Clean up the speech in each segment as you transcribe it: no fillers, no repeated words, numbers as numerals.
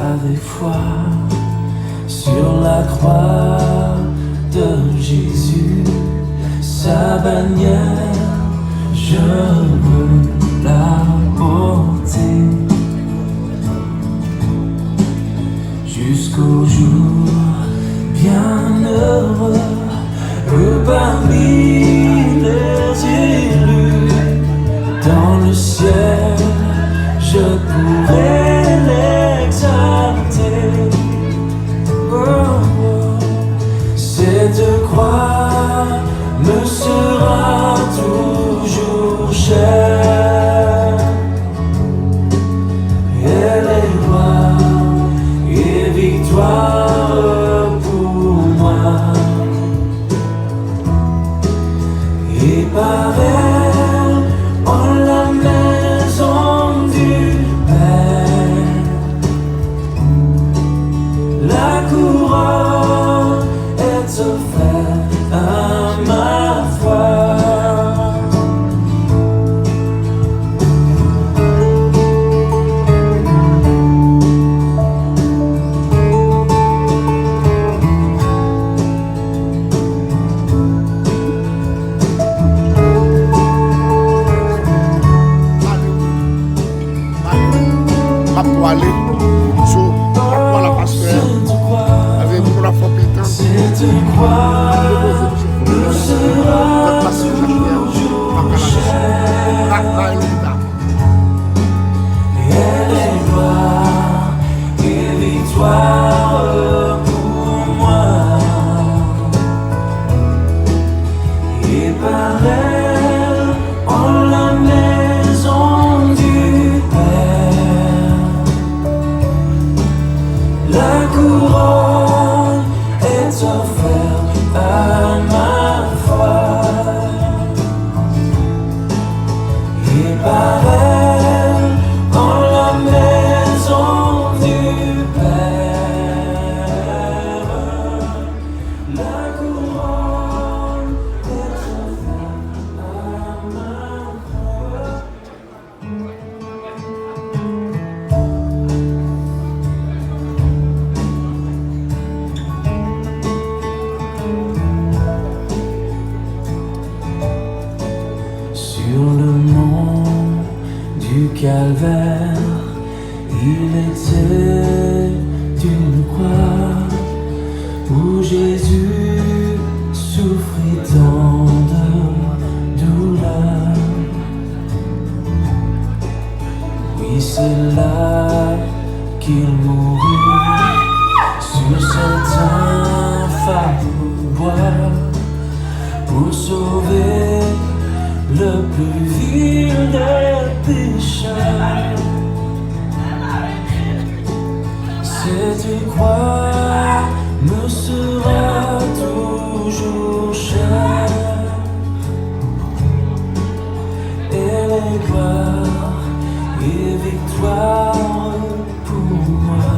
avec foi sur la croix de Jésus, sa bannière, je veux la porter jusqu'au jour bienheureux où parmi les élus dans le ciel je pourrai l'exalter. Oh, oh. Cette croix me sera toujours chère. Elle est gloire et victoire pour moi. Et par elle, en la maison du Père, la couronne est offerte à ma foi. Aller sur la pasteur avec pour la foi pétante. Cette croix me sera toujours chère. Elle est gloire et victoire pour moi. Et par elle, en la maison du Père, la couronne est offerte à ma foi. Et par elle, en la maison du Père, la couronne est offerte à ma foi. Sur le mont du Calvaire, il était une croix où Jésus souffrit tant de douleur. Oui, c'est là qu'il mourut sur cet infâme bois pour sauver le plus vil des pécheurs. Cette croix me sera toujours chère. Elle est gloire et victoire pour moi.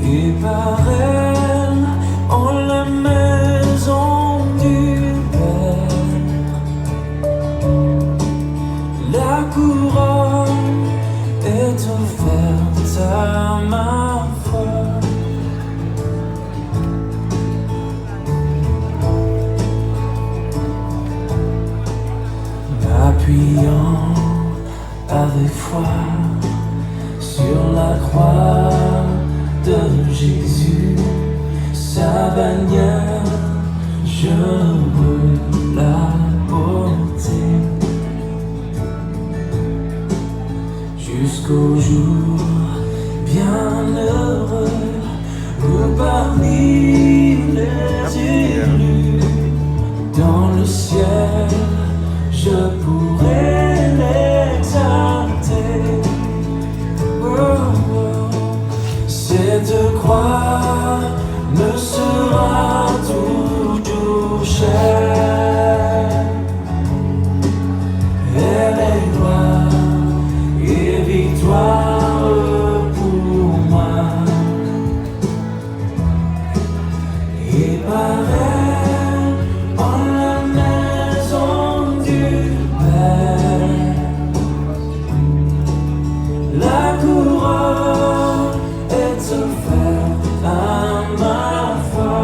Et par elle, en la maison du Père, la couronne est offerte à ma foi. M'appuyant avec foi sur la croix de Jésus, sa bannière, je veux la porter jusqu'au jour bienheureux où parmi les élus dans le ciel je pourrai l'exalter. Oh, oh. Cette croix me sera toujours chère. Elle est gloire et victoire pour moi. Et par elle, en la maison du Père, La couronne est offerte à ma foi.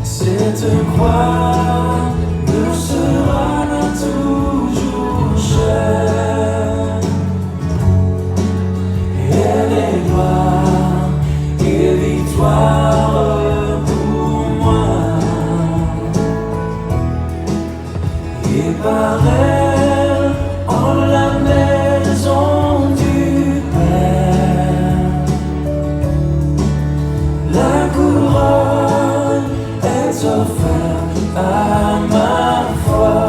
Cette croix nous sera toujours chère. Elle est gloire et victoire pour moi. Et par elle, en la maison du Père, la couronne est offerte à ma foi.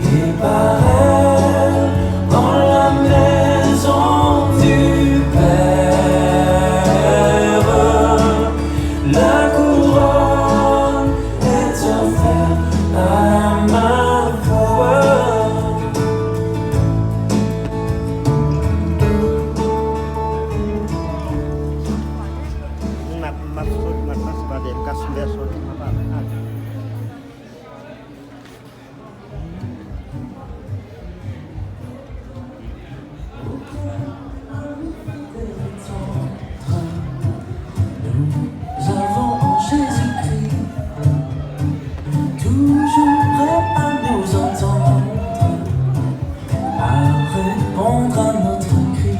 Et par elle, dans la maison du Père, la couronne est offerte à ma foi. Nous avons en Jésus-Christ toujours prêt à nous entendre, à répondre à notre cri.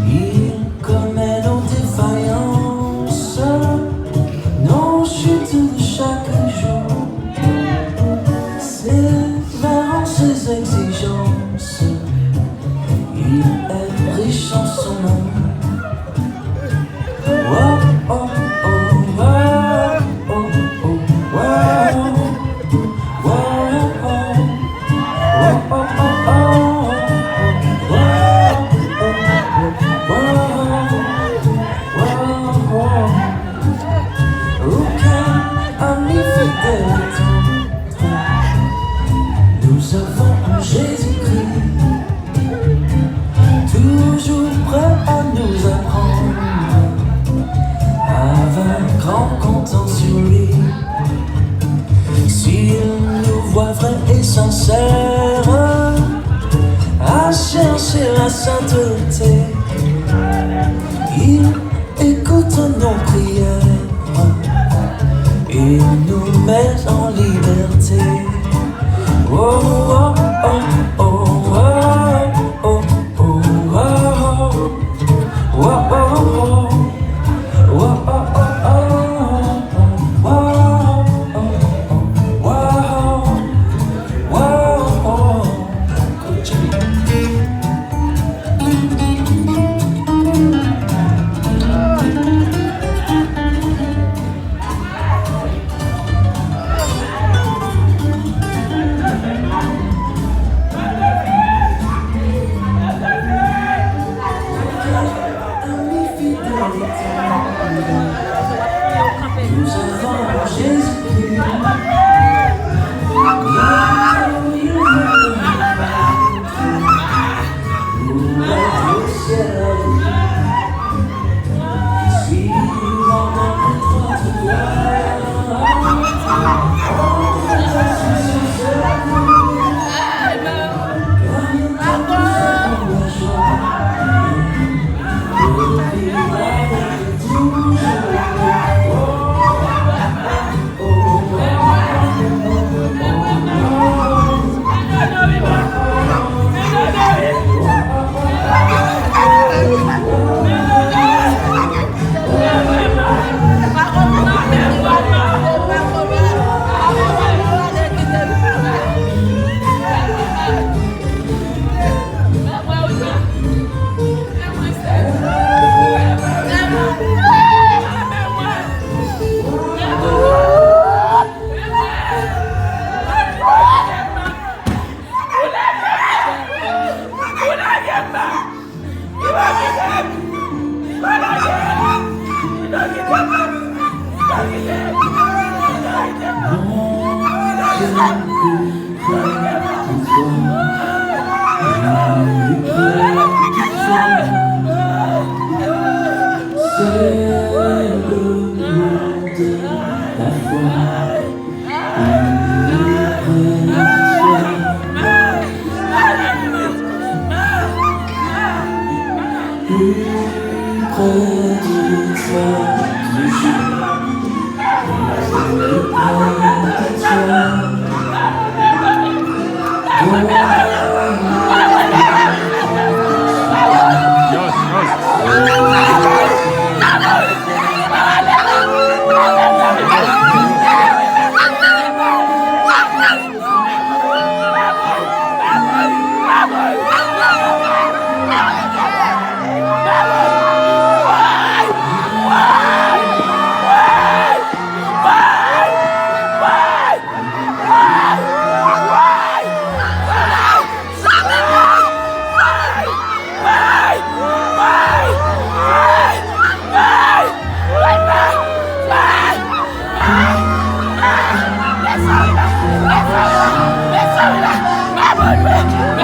Il connaît nos défaillances, nos chutes de chaque jour. Sévère en ses exigences, il est riche en son amour. Wow, oh, oh, wow, oh, oh, wow, wow, oh, wow, oh, oh, wow. Aucun ami fidèle est en nous avons en Jésus-Christ toujours prêt à nous apprendre à vaincre en comptant sur lui. S'il nous voit vrais et sincères à chercher la sainteté, il écoute nos prières et nous met en liberté. Oh, oh, oh, oh, oh, oh, oh, oh, oh, oh. Nous avons Jésus-Christ, là où il nous est au ciel. Si on a notre gloire, on est sur ce oh, plus près de toi, toujours plus près de toi.